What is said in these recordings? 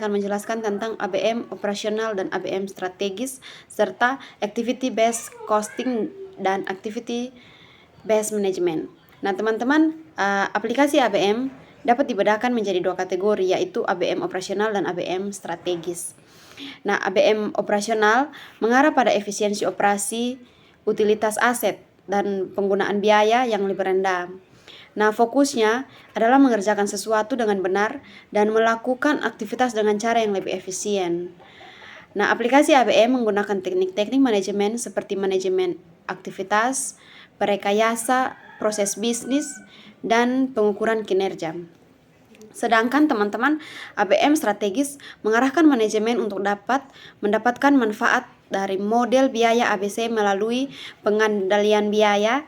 akan menjelaskan tentang ABM operasional dan ABM strategis, serta activity based costing dan activity based management. Nah, teman-teman, aplikasi ABM dapat dibedakan menjadi dua kategori, yaitu ABM operasional dan ABM strategis. Nah, ABM operasional mengarah pada efisiensi operasi, utilitas aset, dan penggunaan biaya yang lebih rendah. Nah, fokusnya adalah mengerjakan sesuatu dengan benar dan melakukan aktivitas dengan cara yang lebih efisien. Nah, aplikasi ABM menggunakan teknik-teknik manajemen seperti manajemen aktivitas, perekayasa, proses bisnis, dan pengukuran kinerja. Sedangkan teman-teman, ABM strategis mengarahkan manajemen untuk dapat mendapatkan manfaat dari model biaya ABC melalui pengendalian biaya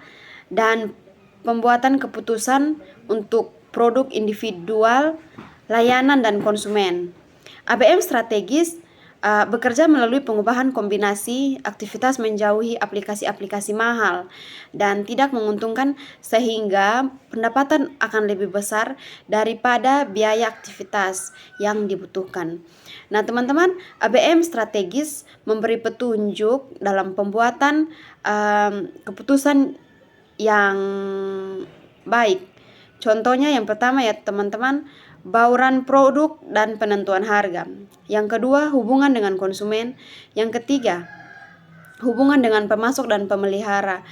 dan pembuatan keputusan untuk produk individual, layanan, dan konsumen. ABM strategis bekerja melalui pengubahan kombinasi aktivitas menjauhi aplikasi-aplikasi mahal dan tidak menguntungkan, sehingga pendapatan akan lebih besar daripada biaya aktivitas yang dibutuhkan. Nah, teman-teman, ABM strategis memberi petunjuk dalam pembuatan keputusan yang baik. Contohnya yang pertama ya teman-teman, bauran produk dan penentuan harga. Yang kedua, hubungan dengan konsumen. Yang ketiga, hubungan dengan pemasok dan pemelihara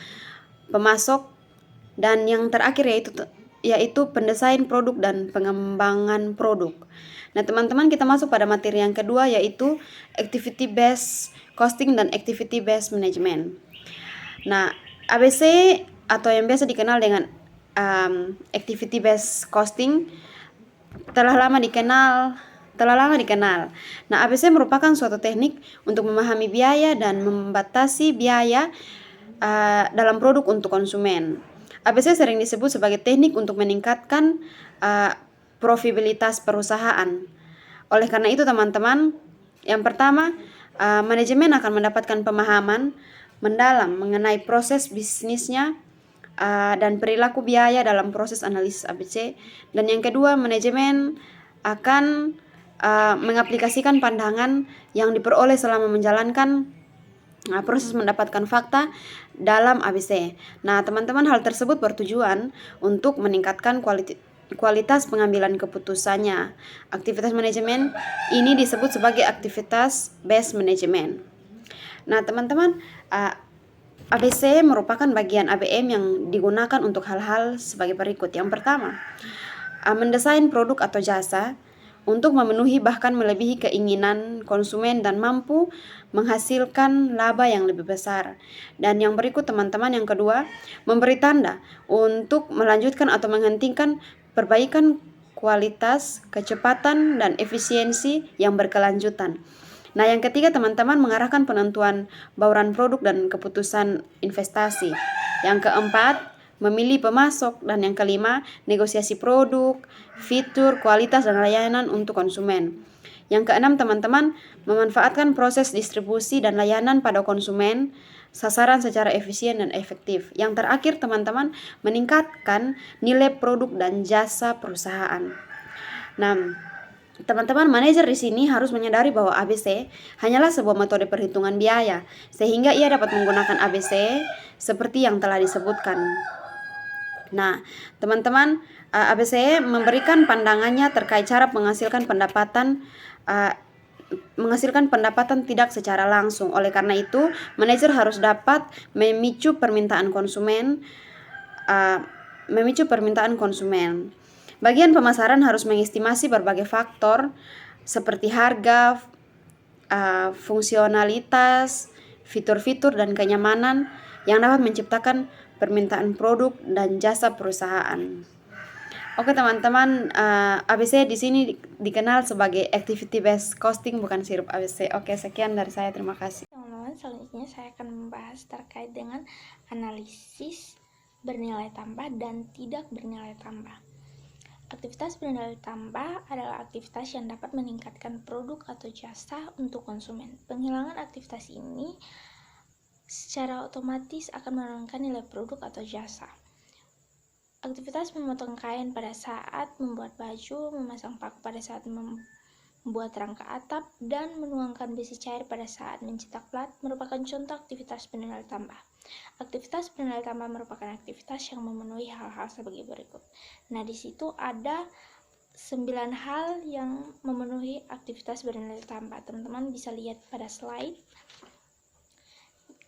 pemasok. Dan yang terakhir yaitu pendesain produk dan pengembangan produk. Nah, teman-teman, kita masuk pada materi yang kedua, yaitu activity based costing dan activity based management. Nah, ABC atau yang biasa dikenal dengan activity based costing telah lama dikenal. Nah, ABC merupakan suatu teknik untuk memahami biaya dan membatasi biaya dalam produk untuk konsumen. ABC sering disebut sebagai teknik untuk meningkatkan profitabilitas perusahaan. Oleh karena itu, teman-teman, yang pertama, manajemen akan mendapatkan pemahaman mendalam mengenai proses bisnisnya dan perilaku biaya dalam proses analisis ABC. Dan yang kedua, manajemen akan mengaplikasikan pandangan yang diperoleh selama menjalankan proses mendapatkan fakta dalam ABC. Nah, teman-teman, hal tersebut bertujuan untuk meningkatkan kualitas pengambilan keputusannya. Aktivitas manajemen ini disebut sebagai aktivitas based management. Nah, teman-teman, ABC merupakan bagian ABM yang digunakan untuk hal-hal sebagai berikut. Yang pertama, mendesain produk atau jasa untuk memenuhi bahkan melebihi keinginan konsumen dan mampu menghasilkan laba yang lebih besar. Dan yang berikut, teman-teman, yang kedua, memberi tanda untuk melanjutkan atau menghentikan perbaikan kualitas, kecepatan, dan efisiensi yang berkelanjutan. Nah, yang ketiga, teman-teman, mengarahkan penentuan bauran produk dan keputusan investasi. Yang keempat, memilih pemasok. Dan yang kelima, negosiasi produk, fitur, kualitas, dan layanan untuk konsumen. Yang keenam, teman-teman, memanfaatkan proses distribusi dan layanan pada konsumen sasaran secara efisien dan efektif. Yang terakhir, teman-teman, meningkatkan nilai produk dan jasa perusahaan. Nah, teman-teman, manajer di sini harus menyadari bahwa ABC hanyalah sebuah metode perhitungan biaya, sehingga ia dapat menggunakan ABC seperti yang telah disebutkan. Nah, teman-teman, ABC memberikan pandangannya terkait cara menghasilkan pendapatan tidak secara langsung. Oleh karena itu, manajer harus dapat memicu permintaan konsumen. Bagian pemasaran harus mengestimasi berbagai faktor seperti harga, fungsionalitas, fitur-fitur, dan kenyamanan yang dapat menciptakan permintaan produk dan jasa perusahaan. Oke, teman-teman, ABC di sini dikenal sebagai activity based costing, bukan sirup ABC. Oke, sekian dari saya. Terima kasih. Teman-teman, selanjutnya saya akan membahas terkait dengan analisis bernilai tambah dan tidak bernilai tambah. Aktivitas bernilai tambah adalah aktivitas yang dapat meningkatkan produk atau jasa untuk konsumen. Penghilangan aktivitas ini secara otomatis akan menurunkan nilai produk atau jasa. Aktivitas memotong kain pada saat membuat baju, memasang paku pada saat membuat rangka atap, dan menuangkan besi cair pada saat mencetak plat merupakan contoh aktivitas bernilai tambah. Aktivitas bernilai tambah merupakan aktivitas yang memenuhi hal-hal sebagai berikut. Nah, di situ ada 9 hal yang memenuhi aktivitas bernilai tambah. Teman-teman bisa lihat pada slide.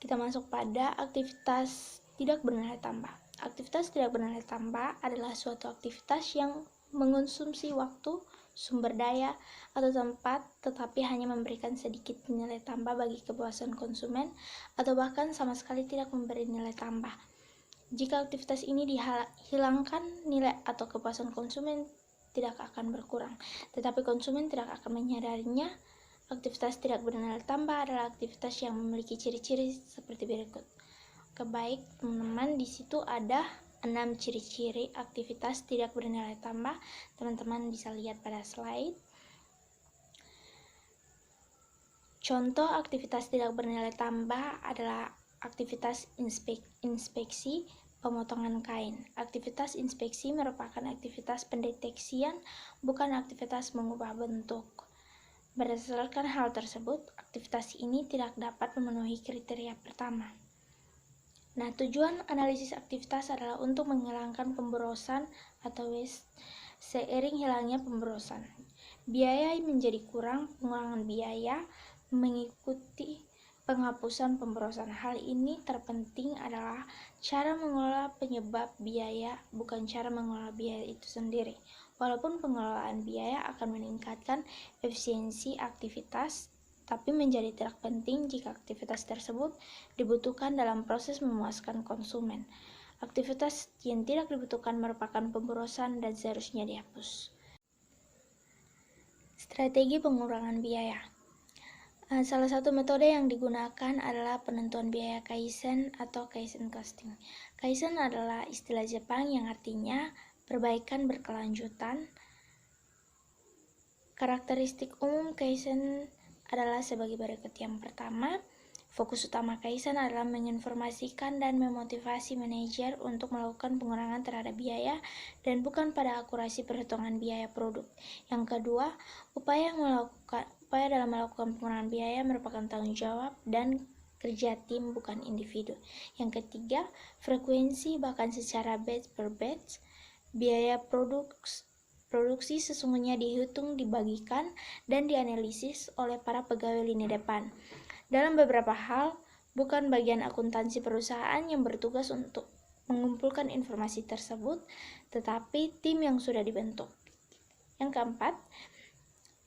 Kita masuk pada aktivitas tidak bernilai tambah. Aktivitas tidak bernilai tambah adalah suatu aktivitas yang mengonsumsi waktu, sumber daya, atau tempat, tetapi hanya memberikan sedikit nilai tambah bagi kepuasan konsumen, atau bahkan sama sekali tidak memberi nilai tambah. Jika aktivitas ini dihilangkan, nilai atau kepuasan konsumen tidak akan berkurang, tetapi konsumen tidak akan menyadarinya. Aktivitas tidak bernilai tambah adalah aktivitas yang memiliki ciri-ciri seperti berikut. Baik, teman-teman, di situ ada 6 ciri-ciri aktivitas tidak bernilai tambah. Teman-teman bisa lihat pada slide. Contoh aktivitas tidak bernilai tambah adalah aktivitas inspeksi pemotongan kain. Aktivitas inspeksi merupakan aktivitas pendeteksian, bukan aktivitas mengubah bentuk. Berdasarkan hal tersebut, aktivitas ini tidak dapat memenuhi kriteria pertama. Nah, tujuan analisis aktivitas adalah untuk menghilangkan pemborosan atau waste. Seiring hilangnya pemborosan, biaya menjadi kurang, pengurangan biaya mengikuti penghapusan pemborosan. Hal ini terpenting adalah cara mengelola penyebab biaya, bukan cara mengelola biaya itu sendiri. Walaupun pengelolaan biaya akan meningkatkan efisiensi aktivitas, tapi menjadi tidak penting jika aktivitas tersebut dibutuhkan dalam proses memuaskan konsumen. Aktivitas yang tidak dibutuhkan merupakan pemborosan dan seharusnya dihapus. Strategi pengurangan biaya. Salah satu metode yang digunakan adalah penentuan biaya Kaizen atau Kaizen costing. Kaizen adalah istilah Jepang yang artinya perbaikan berkelanjutan. Karakteristik umum Kaizen adalah sebagai berikut. Yang pertama, fokus utama Kaizen adalah menginformasikan dan memotivasi manajer untuk melakukan pengurangan terhadap biaya dan bukan pada akurasi perhitungan biaya produk. Yang kedua, upaya dalam melakukan pengurangan biaya merupakan tanggung jawab dan kerja tim, bukan individu. Yang ketiga, frekuensi bahkan secara batch per batch. Biaya produksi sesungguhnya dihitung, dibagikan, dan dianalisis oleh para pegawai lini depan. Dalam beberapa hal, bukan bagian akuntansi perusahaan yang bertugas untuk mengumpulkan informasi tersebut, tetapi tim yang sudah dibentuk. Yang keempat,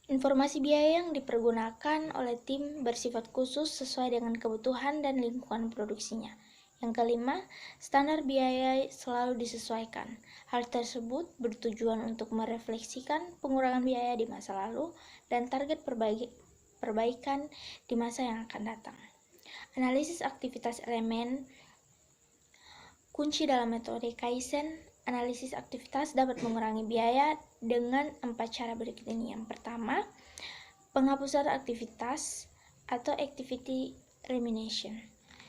informasi biaya yang dipergunakan oleh tim bersifat khusus sesuai dengan kebutuhan dan lingkungan produksinya. Yang kelima, standar biaya selalu disesuaikan. Hal tersebut bertujuan untuk merefleksikan pengurangan biaya di masa lalu dan target perbaikan di masa yang akan datang. Analisis aktivitas elemen kunci dalam metode Kaizen. Analisis aktivitas dapat mengurangi biaya dengan 4 cara berikut ini. Yang pertama, penghapusan aktivitas atau activity elimination.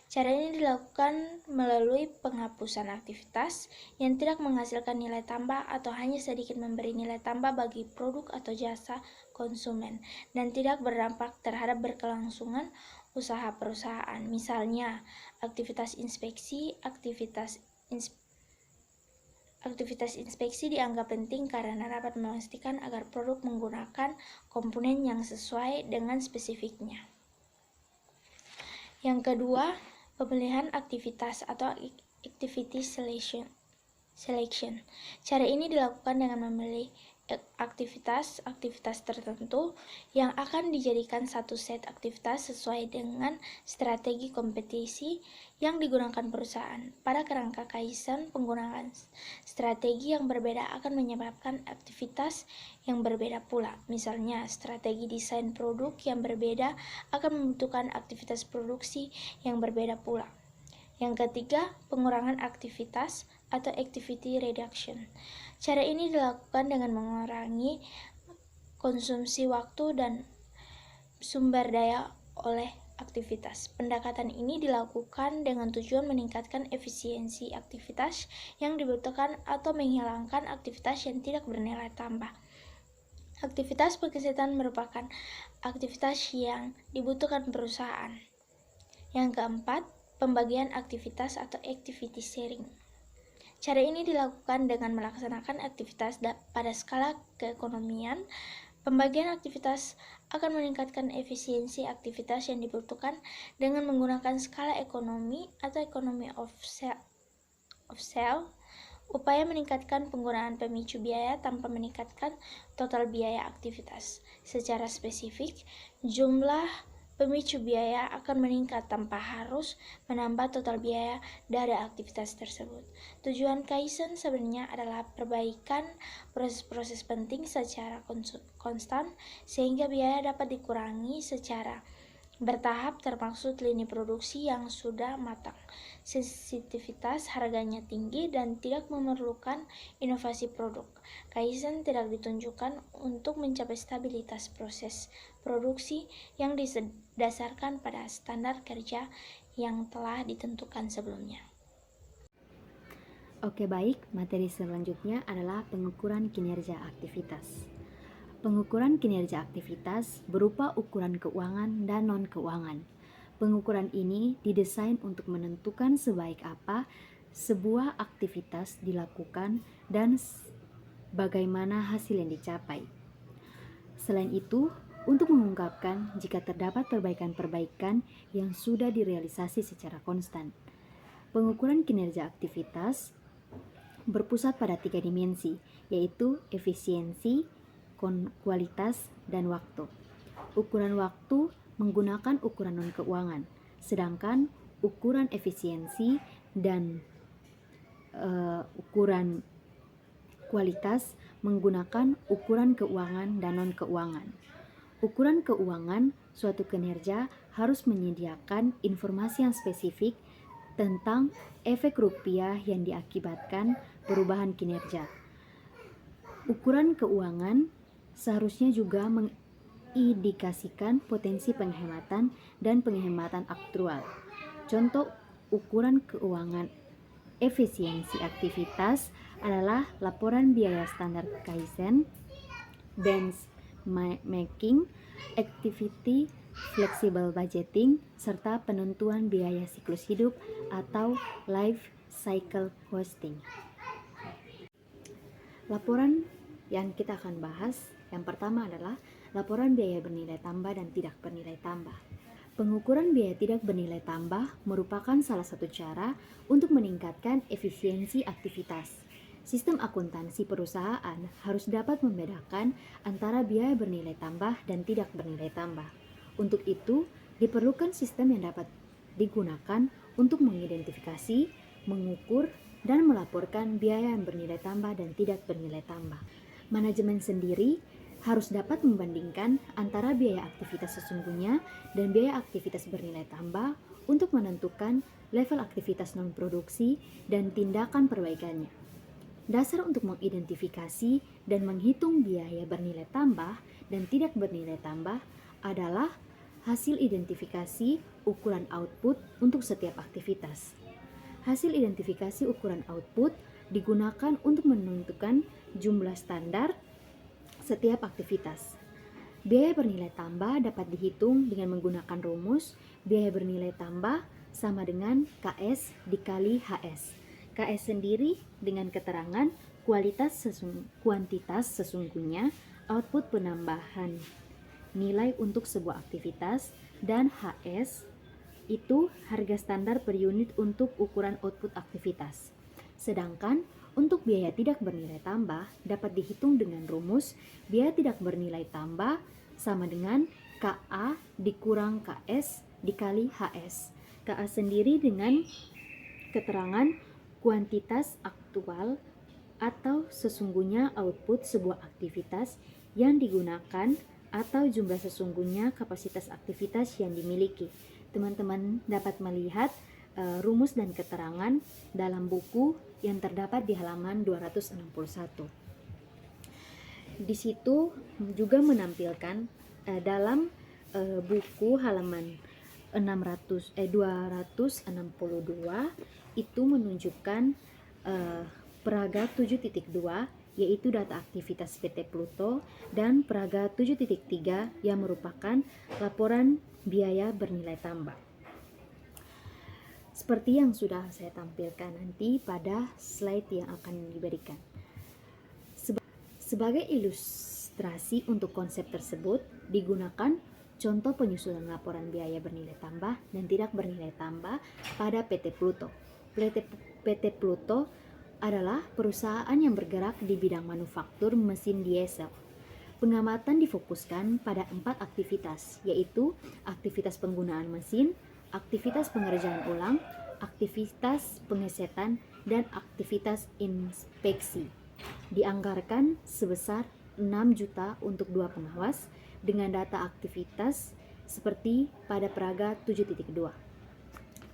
Cara ini dilakukan melalui penghapusan aktivitas yang tidak menghasilkan nilai tambah atau hanya sedikit memberi nilai tambah bagi produk atau jasa konsumen dan tidak berdampak terhadap berkelangsungan usaha perusahaan. Misalnya, aktivitas inspeksi. Aktivitas inspeksi dianggap penting karena dapat memastikan agar produk menggunakan komponen yang sesuai dengan spesifiknya. Yang kedua, pemilihan aktivitas atau activity selection. Cara ini dilakukan dengan memilih aktivitas tertentu yang akan dijadikan satu set aktivitas sesuai dengan strategi kompetisi yang digunakan perusahaan. Pada kerangka Kaizen, penggunaan strategi yang berbeda akan menyebabkan aktivitas yang berbeda pula. Misalnya, strategi desain produk yang berbeda akan membutuhkan aktivitas produksi yang berbeda pula. Yang ketiga, pengurangan aktivitas atau activity reduction. Cara ini dilakukan dengan mengurangi konsumsi waktu dan sumber daya oleh aktivitas. Pendekatan ini dilakukan dengan tujuan meningkatkan efisiensi aktivitas yang dibutuhkan atau menghilangkan aktivitas yang tidak bernilai tambah. Aktivitas pengesetan merupakan aktivitas yang dibutuhkan perusahaan. Yang keempat, pembagian aktivitas atau activity sharing. Cara ini dilakukan dengan melaksanakan aktivitas pada skala keekonomian. Pembagian aktivitas akan meningkatkan efisiensi aktivitas yang dibutuhkan dengan menggunakan skala ekonomi atau economy of scale. Upaya meningkatkan penggunaan pemicu biaya tanpa meningkatkan total biaya aktivitas. Secara spesifik, jumlah pemicu biaya akan meningkat tanpa harus menambah total biaya dari aktivitas tersebut. Tujuan Kaizen sebenarnya adalah perbaikan proses-proses penting secara konstan sehingga biaya dapat dikurangi secara bertahap, termasuk lini produksi yang sudah matang, sensitivitas harganya tinggi, dan tidak memerlukan inovasi produk. Kaizen tidak ditunjukkan untuk mencapai stabilitas proses produksi yang didasarkan pada standar kerja yang telah ditentukan sebelumnya. Oke, baik. Materi selanjutnya adalah pengukuran kinerja aktivitas. Pengukuran kinerja aktivitas berupa ukuran keuangan dan non-keuangan. Pengukuran ini didesain untuk menentukan sebaik apa sebuah aktivitas dilakukan dan bagaimana hasil yang dicapai. Selain itu, untuk mengungkapkan jika terdapat perbaikan-perbaikan yang sudah direalisasi secara konstan. Pengukuran kinerja aktivitas berpusat pada 3 dimensi, yaitu efisiensi, kualitas, dan waktu. Ukuran waktu menggunakan ukuran non-keuangan, sedangkan ukuran efisiensi dan ukuran kualitas menggunakan ukuran keuangan dan non-keuangan. Ukuran keuangan suatu kinerja harus menyediakan informasi yang spesifik tentang efek rupiah yang diakibatkan perubahan kinerja. Ukuran keuangan seharusnya juga mengindikasikan potensi penghematan dan penghematan aktual. Contoh ukuran keuangan efisiensi aktivitas adalah laporan biaya standar Kaizen, benchmarking, activity flexible budgeting, serta penentuan biaya siklus hidup atau life cycle costing. Laporan yang kita akan bahas yang pertama adalah laporan biaya bernilai tambah dan tidak bernilai tambah. Pengukuran biaya tidak bernilai tambah merupakan salah satu cara untuk meningkatkan efisiensi aktivitas. Sistem akuntansi perusahaan harus dapat membedakan antara biaya bernilai tambah dan tidak bernilai tambah. Untuk itu, diperlukan sistem yang dapat digunakan untuk mengidentifikasi, mengukur, dan melaporkan biaya yang bernilai tambah dan tidak bernilai tambah. Manajemen sendiri harus dapat membandingkan antara biaya aktivitas sesungguhnya dan biaya aktivitas bernilai tambah untuk menentukan level aktivitas non-produksi dan tindakan perbaikannya. Dasar untuk mengidentifikasi dan menghitung biaya bernilai tambah dan tidak bernilai tambah adalah hasil identifikasi ukuran output untuk setiap aktivitas. Hasil identifikasi ukuran output digunakan untuk menentukan jumlah standar setiap aktivitas. Biaya bernilai tambah dapat dihitung dengan menggunakan rumus biaya bernilai tambah sama dengan KS dikali HS. KS sendiri dengan keterangan kuantitas sesungguhnya output penambahan nilai untuk sebuah aktivitas, dan HS itu harga standar per unit untuk ukuran output aktivitas. Sedangkan untuk biaya tidak bernilai tambah dapat dihitung dengan rumus biaya tidak bernilai tambah sama dengan KA dikurang KS dikali HS. KA sendiri dengan keterangan kuantitas aktual atau sesungguhnya output sebuah aktivitas yang digunakan atau jumlah sesungguhnya kapasitas aktivitas yang dimiliki. Teman-teman dapat melihat rumus dan keterangan dalam buku yang terdapat di halaman 261. Di situ juga menampilkan dalam buku halaman 262 itu menunjukkan paragraf 7.2 yaitu data aktivitas PT Pluto, dan Praga 7.3 yang merupakan laporan biaya bernilai tambah. Seperti yang sudah saya tampilkan nanti pada slide yang akan diberikan. Sebagai ilustrasi untuk konsep tersebut, digunakan contoh penyusunan laporan biaya bernilai tambah dan tidak bernilai tambah pada PT Pluto. PT Pluto adalah perusahaan yang bergerak di bidang manufaktur mesin diesel. Pengamatan difokuskan pada 4 aktivitas, yaitu aktivitas penggunaan mesin, aktivitas pengerjaan ulang, aktivitas pengesetan, dan aktivitas inspeksi. Dianggarkan sebesar 6 juta untuk 2 pengawas dengan data aktivitas seperti pada Praga 7.2.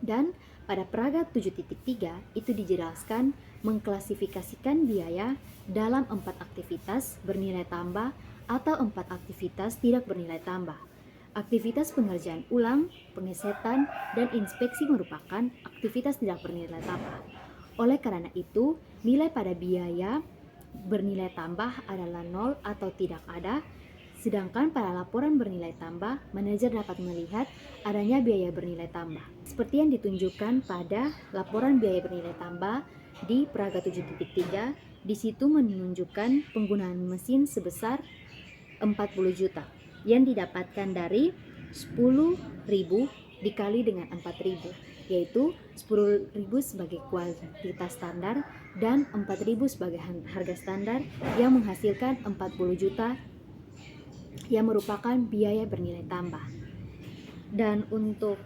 Dan pada Praga 7.3 itu dijelaskan mengklasifikasikan biaya dalam 4 aktivitas bernilai tambah atau 4 aktivitas tidak bernilai tambah. Aktivitas pengerjaan ulang, pengesetan, dan inspeksi merupakan aktivitas tidak bernilai tambah. Oleh karena itu, nilai pada biaya bernilai tambah adalah 0 atau tidak ada, sedangkan pada laporan bernilai tambah, manajer dapat melihat adanya biaya bernilai tambah. Seperti yang ditunjukkan pada laporan biaya bernilai tambah di Praga 7.3, di situ menunjukkan penggunaan mesin sebesar 40 juta yang didapatkan dari 10.000 dikali dengan 4.000, yaitu 10.000 sebagai kualitas standar dan 4.000 sebagai harga standar yang menghasilkan 40 juta yang merupakan biaya bernilai tambah. Dan untuk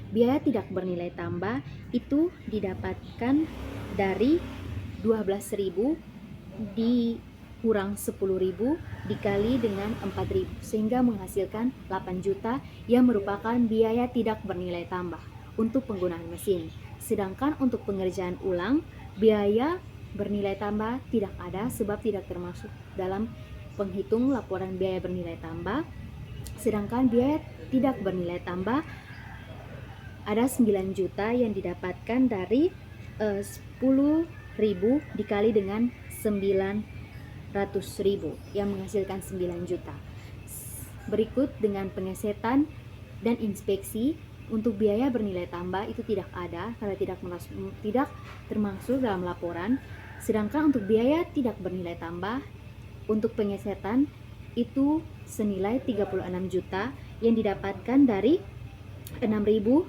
biaya tidak bernilai tambah itu didapatkan dari 12.000 dikurang 10.000 dikali dengan 4.000 sehingga menghasilkan 8 juta yang merupakan biaya tidak bernilai tambah untuk penggunaan mesin. Sedangkan untuk pengerjaan ulang, biaya bernilai tambah tidak ada sebab tidak termasuk dalam penghitung laporan biaya bernilai tambah. Sedangkan biaya tidak bernilai tambah ada 9 juta yang didapatkan dari 10.000 dikali dengan 900.000 yang menghasilkan 9 juta. Berikut dengan pengesetan dan inspeksi. Untuk biaya bernilai tambah itu tidak ada karena tidak termasuk dalam laporan. Sedangkan untuk biaya tidak bernilai tambah untuk pengesetan itu senilai 36 juta yang didapatkan dari 6.000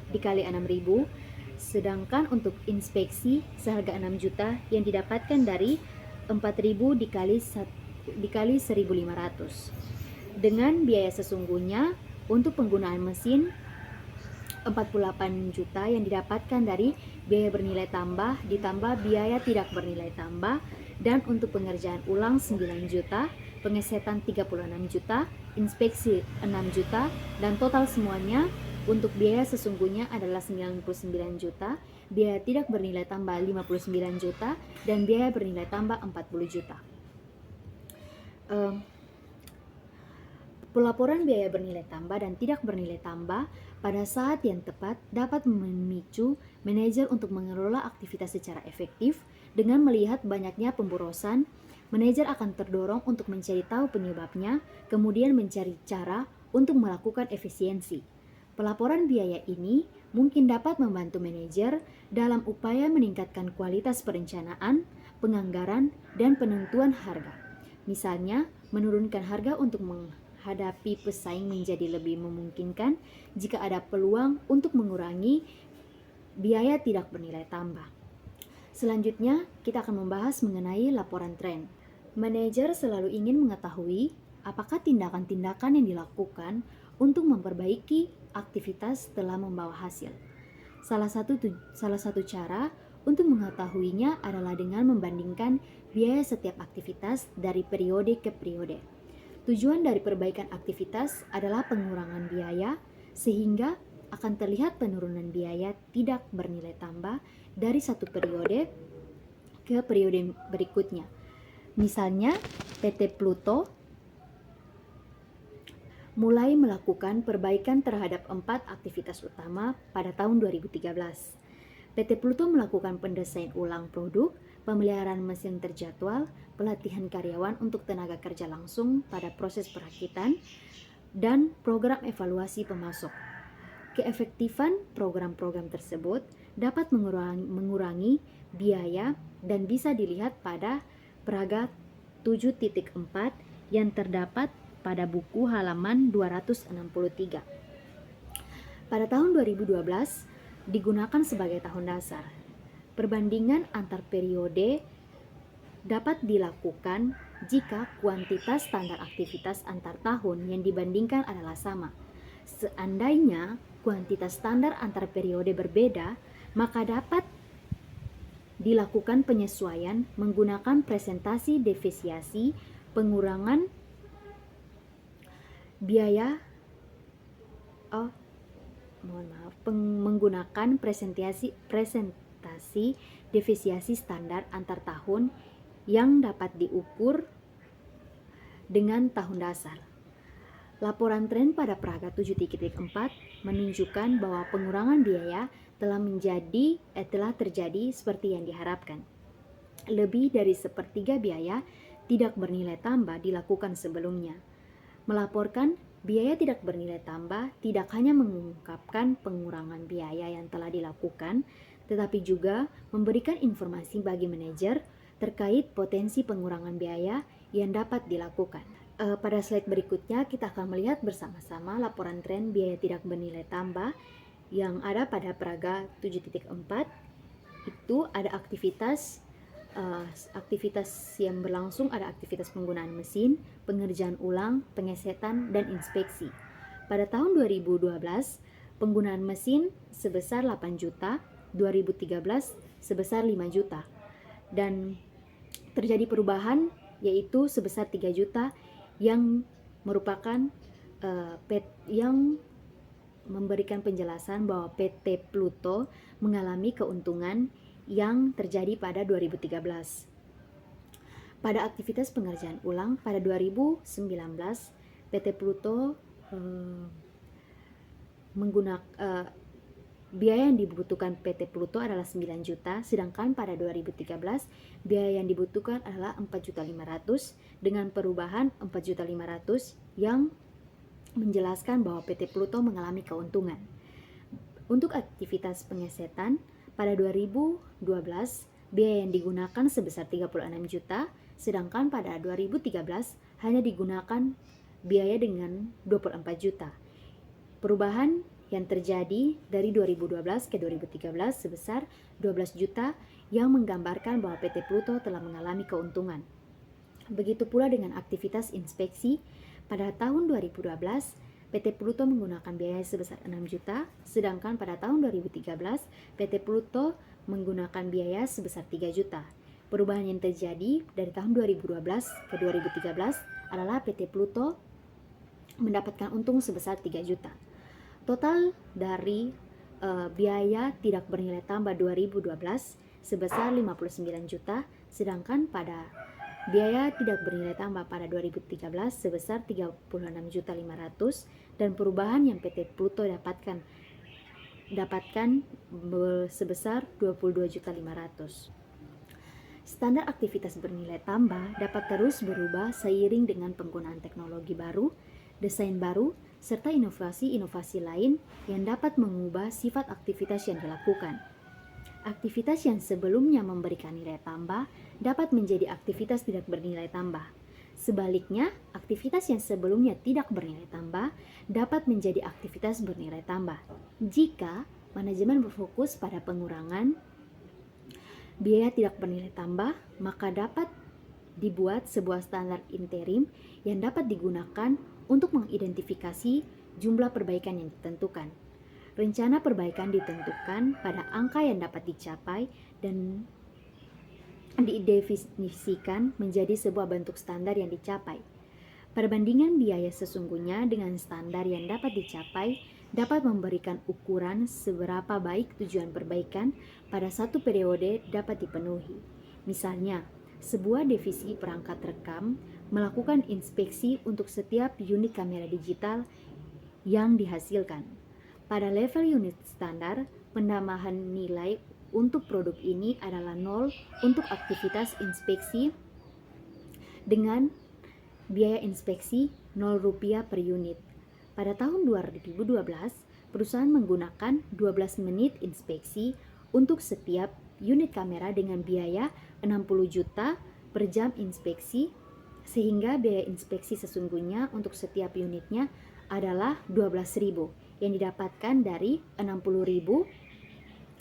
dikali 6.000. Sedangkan untuk inspeksi seharga 6 juta yang didapatkan dari 4.000 dikali 1.500. Dengan biaya sesungguhnya untuk penggunaan mesin 48 juta yang didapatkan dari biaya bernilai tambah ditambah biaya tidak bernilai tambah, dan untuk pengerjaan ulang 9 juta, pengesetan 36 juta, inspeksi 6 juta, dan total semuanya untuk biaya sesungguhnya adalah 99 juta, biaya tidak bernilai tambah 59 juta, dan biaya bernilai tambah 40 juta. Pelaporan biaya bernilai tambah dan tidak bernilai tambah pada saat yang tepat dapat memicu manajer untuk mengelola aktivitas secara efektif. Dengan melihat banyaknya pemborosan, manajer akan terdorong untuk mencari tahu penyebabnya, kemudian mencari cara untuk melakukan efisiensi. Pelaporan biaya ini mungkin dapat membantu manajer dalam upaya meningkatkan kualitas perencanaan, penganggaran, dan penentuan harga. Misalnya, menurunkan harga untuk menghadapi pesaing menjadi lebih memungkinkan jika ada peluang untuk mengurangi biaya tidak bernilai tambah. Selanjutnya, kita akan membahas mengenai laporan tren. Manajer selalu ingin mengetahui apakah tindakan-tindakan yang dilakukan untuk memperbaiki aktivitas telah membawa hasil. Salah satu cara untuk mengetahuinya adalah dengan membandingkan biaya setiap aktivitas dari periode ke periode. Tujuan dari perbaikan aktivitas adalah pengurangan biaya, sehingga akan terlihat penurunan biaya tidak bernilai tambah dari satu periode ke periode berikutnya. Misalnya, PT Pluto mulai melakukan perbaikan terhadap 4 aktivitas utama pada tahun 2013. PT Pluto melakukan pendesain ulang produk, pemeliharaan mesin terjadwal, pelatihan karyawan untuk tenaga kerja langsung pada proses perakitan, dan program evaluasi pemasok. Keefektifan program-program tersebut dapat mengurangi biaya dan bisa dilihat pada peraga 7.4 yang terdapat pada buku halaman 263. Pada tahun 2012 digunakan sebagai tahun dasar. Perbandingan antar periode dapat dilakukan jika kuantitas standar aktivitas antar tahun yang dibandingkan adalah sama. Seandainya kuantitas standar antar periode berbeda, maka dapat dilakukan penyesuaian menggunakan presentasi defisiasi pengurangan biaya menggunakan presentasi defisiasi standar antar tahun yang dapat diukur dengan tahun dasar. Laporan tren pada peraga 7.4 menunjukkan bahwa pengurangan biaya telah terjadi seperti yang diharapkan. Lebih dari sepertiga biaya tidak bernilai tambah dilakukan sebelumnya. Melaporkan biaya tidak bernilai tambah tidak hanya mengungkapkan pengurangan biaya yang telah dilakukan, tetapi juga memberikan informasi bagi manajer terkait potensi pengurangan biaya yang dapat dilakukan. Pada slide berikutnya kita akan melihat bersama-sama laporan tren biaya tidak bernilai tambah yang ada pada peraga 7.4. Itu ada aktivitas yang berlangsung, ada aktivitas penggunaan mesin, pengerjaan ulang, pengesetan, dan inspeksi. Pada tahun 2012 penggunaan mesin sebesar 8 juta, 2013 sebesar 5 juta, dan terjadi perubahan yaitu sebesar 3 juta yang merupakan yang memberikan penjelasan bahwa PT Pluto mengalami keuntungan yang terjadi pada 2013. Pada aktivitas pengerjaan ulang pada 2019, PT Pluto biaya yang dibutuhkan PT Pluto adalah 9 juta, sedangkan pada 2013 biaya yang dibutuhkan adalah 4.500.000 dengan perubahan 4.500.000 yang menjelaskan bahwa PT Pluto mengalami keuntungan. Untuk aktivitas pengesetan pada 2012 biaya yang digunakan sebesar 36 juta, sedangkan pada 2013 hanya digunakan biaya dengan 24 juta. Perubahan yang terjadi dari 2012 ke 2013 sebesar 12 juta yang menggambarkan bahwa PT Pluto telah mengalami keuntungan. Begitu pula dengan aktivitas inspeksi. Pada tahun 2012, PT Pluto menggunakan biaya sebesar 6 juta, sedangkan pada tahun 2013, PT Pluto menggunakan biaya sebesar 3 juta. Perubahan yang terjadi dari tahun 2012 ke 2013 adalah PT Pluto mendapatkan untung sebesar 3 juta. Total dari biaya tidak bernilai tambah 2012 sebesar 59 juta, sedangkan pada biaya tidak bernilai tambah pada 2013 sebesar 36.500.000 dan perubahan yang PT Pluto dapatkan sebesar 22.500.000. Standar aktivitas bernilai tambah dapat terus berubah seiring dengan penggunaan teknologi baru, desain baru, serta inovasi-inovasi lain yang dapat mengubah sifat aktivitas yang dilakukan. Aktivitas yang sebelumnya memberikan nilai tambah dapat menjadi aktivitas tidak bernilai tambah. Sebaliknya, aktivitas yang sebelumnya tidak bernilai tambah dapat menjadi aktivitas bernilai tambah. Jika manajemen berfokus pada pengurangan biaya tidak bernilai tambah, maka dapat dibuat sebuah standar interim yang dapat digunakan untuk mengidentifikasi jumlah perbaikan yang ditentukan. Rencana perbaikan ditentukan pada angka yang dapat dicapai dan didefinisikan menjadi sebuah bentuk standar yang dicapai. Perbandingan biaya sesungguhnya dengan standar yang dapat dicapai dapat memberikan ukuran seberapa baik tujuan perbaikan pada satu periode dapat dipenuhi. Misalnya, sebuah divisi perangkat rekam melakukan inspeksi untuk setiap unit kamera digital yang dihasilkan. Pada level unit standar, penambahan nilai untuk produk ini adalah 0 untuk aktivitas inspeksi dengan biaya inspeksi Rp0 per unit. Pada tahun 2012, perusahaan menggunakan 12 menit inspeksi untuk setiap unit kamera dengan biaya 60 juta per jam inspeksi, sehingga biaya inspeksi sesungguhnya untuk setiap unitnya adalah 12.000 yang didapatkan dari 60.000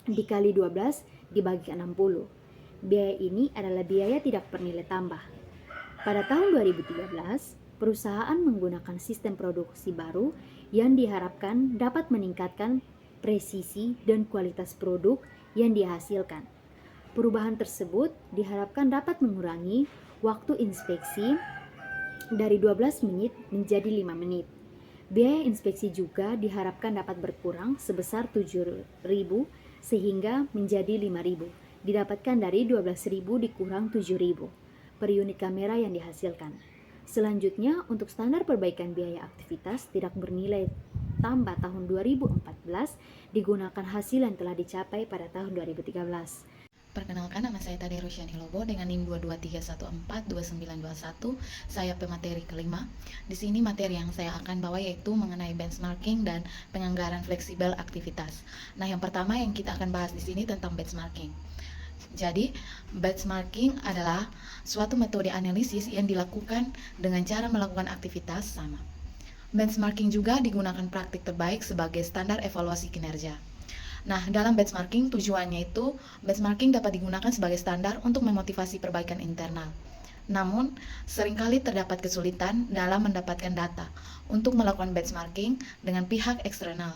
dikali 12 dibagi 60. Biaya ini adalah biaya tidak bernilai tambah. Pada tahun 2013, perusahaan menggunakan sistem produksi baru yang diharapkan dapat meningkatkan presisi dan kualitas produk yang dihasilkan. Perubahan tersebut diharapkan dapat mengurangi waktu inspeksi dari 12 menit menjadi 5 menit. Biaya inspeksi juga diharapkan dapat berkurang sebesar 7.000 sehingga menjadi 5.000. Didapatkan dari 12.000 dikurang 7.000 per unit kamera yang dihasilkan. Selanjutnya, untuk standar perbaikan biaya aktivitas tidak bernilai tambah tahun 2014 digunakan hasil yang telah dicapai pada tahun 2013. Perkenalkan, nama saya Tade Rosyani Lobo dengan NIM 223142921. Saya pemateri kelima. Di sini materi yang saya akan bawa yaitu mengenai benchmarking dan penganggaran fleksibel aktivitas. Nah, yang pertama yang kita akan bahas di sini tentang benchmarking. Jadi, benchmarking adalah suatu metode analisis yang dilakukan dengan cara melakukan aktivitas sama. Benchmarking juga digunakan praktik terbaik sebagai standar evaluasi kinerja. Nah, dalam benchmarking tujuannya itu, benchmarking dapat digunakan sebagai standar untuk memotivasi perbaikan internal. Namun, seringkali terdapat kesulitan dalam mendapatkan data untuk melakukan benchmarking dengan pihak eksternal.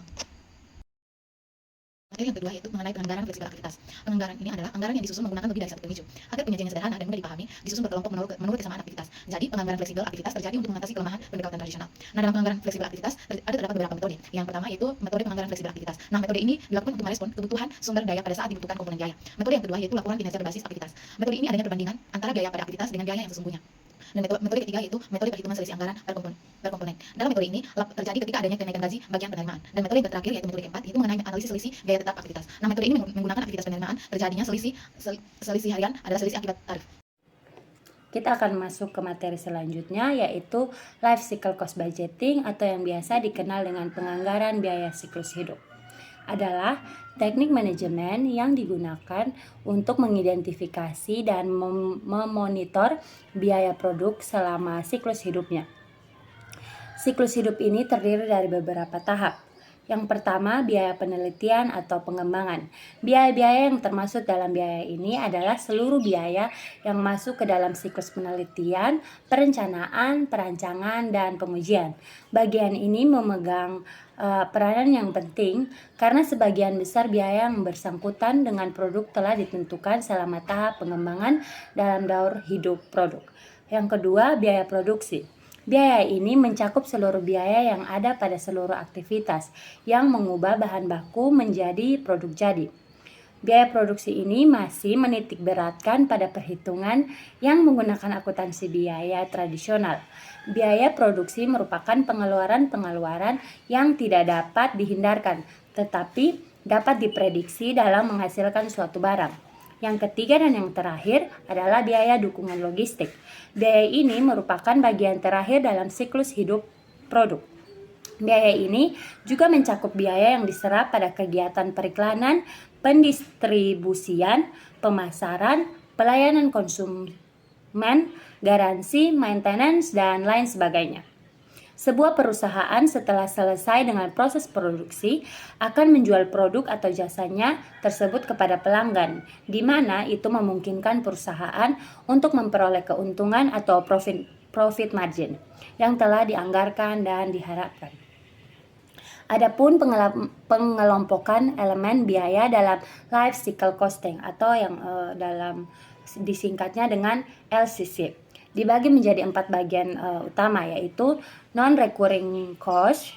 Materi yang kedua yaitu mengenai penganggaran fleksibel aktivitas. Penganggaran ini adalah anggaran yang disusun menggunakan lebih dari satu pemicu. Agar penyajiannya sederhana dan mudah dipahami, disusun berkelompok menurut kesamaan aktivitas. Jadi, penganggaran fleksibel aktivitas terjadi untuk mengatasi kelemahan pendekatan tradisional. Nah, dalam penganggaran fleksibel aktivitas terdapat beberapa metode. Yang pertama yaitu metode penganggaran fleksibel aktivitas. Nah, metode ini dilakukan untuk merespon kebutuhan sumber daya pada saat dibutuhkan komponen biaya. Metode yang kedua yaitu laporan kinerja berbasis aktivitas. Metode ini adanya perbandingan antara biaya pada aktivitas dengan biaya yang sesungguhnya. Dan metode ketiga yaitu metode perhitungan selisih anggaran per komponen. Dalam metode ini terjadi ketika adanya kenaikan gaji bagian penerimaan. Dan metode yang terakhir yaitu metode keempat yaitu mengenai analisis selisih gaya tetap aktivitas. Nah, metode ini menggunakan aktivitas penerimaan terjadinya selisih harian adalah selisih akibat tarif. Kita akan masuk ke materi selanjutnya yaitu life cycle cost budgeting atau yang biasa dikenal dengan penganggaran biaya siklus hidup. Adalah teknik manajemen yang digunakan untuk mengidentifikasi dan memonitor biaya produk selama siklus hidupnya. Siklus hidup ini terdiri dari beberapa tahap. Yang pertama, biaya penelitian atau pengembangan. Biaya-biaya yang termasuk dalam biaya ini adalah seluruh biaya yang masuk ke dalam siklus penelitian, perencanaan, perancangan, dan pengujian. Bagian ini memegang peranan yang penting karena sebagian besar biaya yang bersangkutan dengan produk telah ditentukan selama tahap pengembangan dalam daur hidup produk. Yang kedua, biaya produksi. Biaya ini mencakup seluruh biaya yang ada pada seluruh aktivitas yang mengubah bahan baku menjadi produk jadi. Biaya produksi ini masih menitik beratkan pada perhitungan yang menggunakan akuntansi biaya tradisional. Biaya produksi merupakan pengeluaran-pengeluaran yang tidak dapat dihindarkan, tetapi dapat diprediksi dalam menghasilkan suatu barang. Yang ketiga dan yang terakhir adalah biaya dukungan logistik. Biaya ini merupakan bagian terakhir dalam siklus hidup produk. Biaya ini juga mencakup biaya yang diserap pada kegiatan periklanan, pendistribusian, pemasaran, pelayanan konsumen, garansi, maintenance, dan lain sebagainya. Sebuah perusahaan setelah selesai dengan proses produksi akan menjual produk atau jasanya tersebut kepada pelanggan, di mana itu memungkinkan perusahaan untuk memperoleh keuntungan atau profit margin yang telah dianggarkan dan diharapkan. Adapun pengelompokan elemen biaya dalam life cycle costing atau yang dalam disingkatnya dengan LCC dibagi menjadi 4 bagian utama, yaitu non-recurring cost,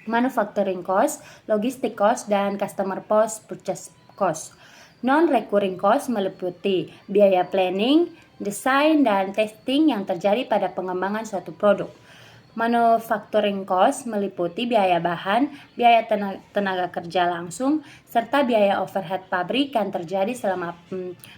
manufacturing cost, logistic cost, dan customer post purchase cost. Non-recurring cost meliputi biaya planning, desain, dan testing yang terjadi pada pengembangan suatu produk. Manufacturing cost meliputi biaya bahan, biaya tenaga kerja langsung, serta biaya overhead pabrik yang terjadi selama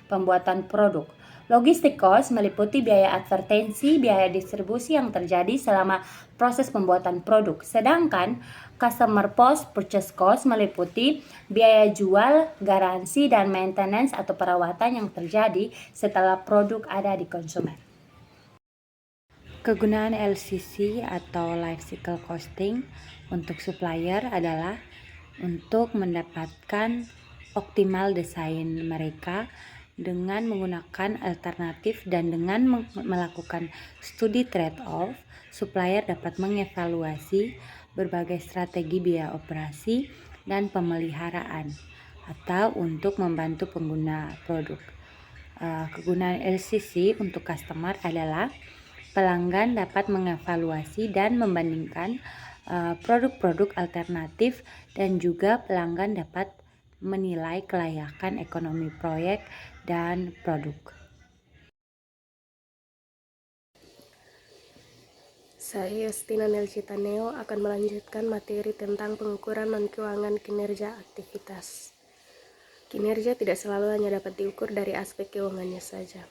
pembuatan produk. Logistic cost meliputi biaya advertensi, biaya distribusi yang terjadi selama proses pembuatan produk. Sedangkan customer post purchase cost meliputi biaya jual, garansi, dan maintenance atau perawatan yang terjadi setelah produk ada di konsumen. Kegunaan LCC atau Life Cycle Costing untuk supplier adalah untuk mendapatkan optimal desain mereka dengan menggunakan alternatif dan dengan melakukan studi trade-off, supplier dapat mengevaluasi berbagai strategi biaya operasi dan pemeliharaan atau untuk membantu pengguna produk. Kegunaan LCC untuk customer adalah pelanggan dapat mengevaluasi dan membandingkan produk-produk alternatif dan juga pelanggan dapat menilai kelayakan ekonomi proyek dan produk. Saya Yustina Nelcitaneo akan melanjutkan materi tentang pengukuran non-keuangan kinerja aktivitas. Kinerja tidak selalu hanya dapat diukur dari aspek keuangannya saja.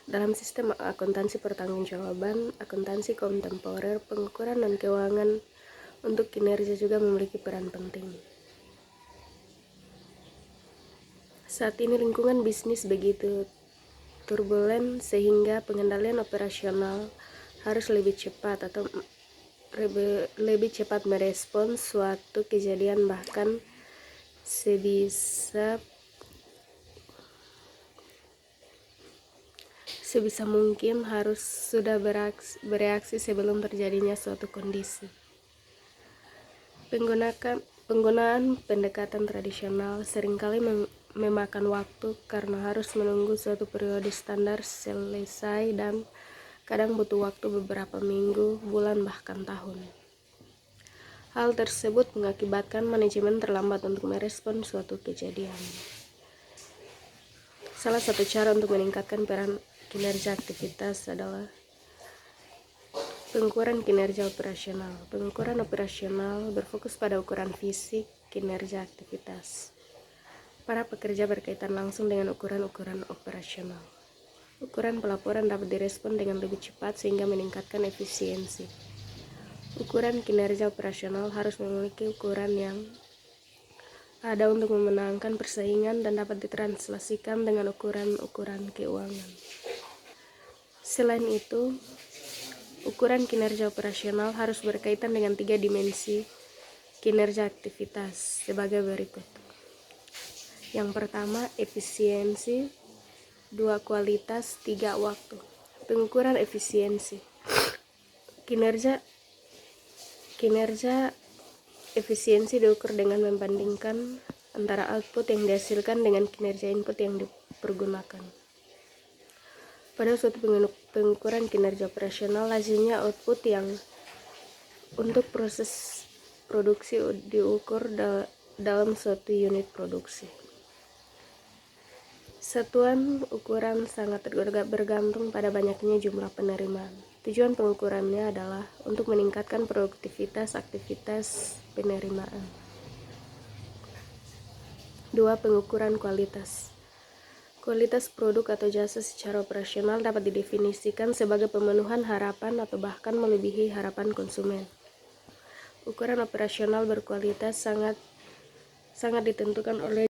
Dalam sistem akuntansi pertanggungjawaban, akuntansi kontemporer, pengukuran non-keuangan untuk kinerja juga memiliki peran penting. Saat ini lingkungan bisnis begitu turbulen sehingga pengendalian operasional harus lebih cepat atau lebih cepat merespons suatu kejadian, bahkan sebisa mungkin harus sudah bereaksi sebelum terjadinya suatu kondisi. Penggunaan pendekatan tradisional seringkali memakan waktu karena harus menunggu suatu periode standar selesai dan kadang butuh waktu beberapa minggu, bulan, bahkan tahun. Hal tersebut mengakibatkan manajemen terlambat untuk merespon suatu kejadian. Salah satu cara untuk meningkatkan peran kinerja aktivitas adalah pengukuran kinerja operasional. Pengukuran operasional berfokus pada ukuran fisik kinerja aktivitas. Para pekerja berkaitan langsung dengan ukuran-ukuran operasional. Ukuran pelaporan dapat direspon dengan lebih cepat sehingga meningkatkan efisiensi. Ukuran kinerja operasional harus memiliki ukuran yang ada untuk memenangkan persaingan dan dapat ditranslasikan dengan ukuran-ukuran keuangan. Selain itu, ukuran kinerja operasional harus berkaitan dengan 3 dimensi kinerja aktivitas sebagai berikut. Yang pertama, efisiensi, 2 kualitas, 3 waktu. Pengukuran efisiensi. Kinerja efisiensi diukur dengan membandingkan antara output yang dihasilkan dengan kinerja input yang dipergunakan. Pada suatu pengukuran kinerja operasional, lazimnya output yang untuk proses produksi diukur dalam suatu unit produksi. Satuan ukuran sangat bergantung pada banyaknya jumlah penerimaan. Tujuan pengukurannya adalah untuk meningkatkan produktivitas aktivitas penerimaan. 2. Pengukuran kualitas. Kualitas produk atau jasa secara operasional dapat didefinisikan sebagai pemenuhan harapan atau bahkan melebihi harapan konsumen. Ukuran operasional berkualitas sangat ditentukan oleh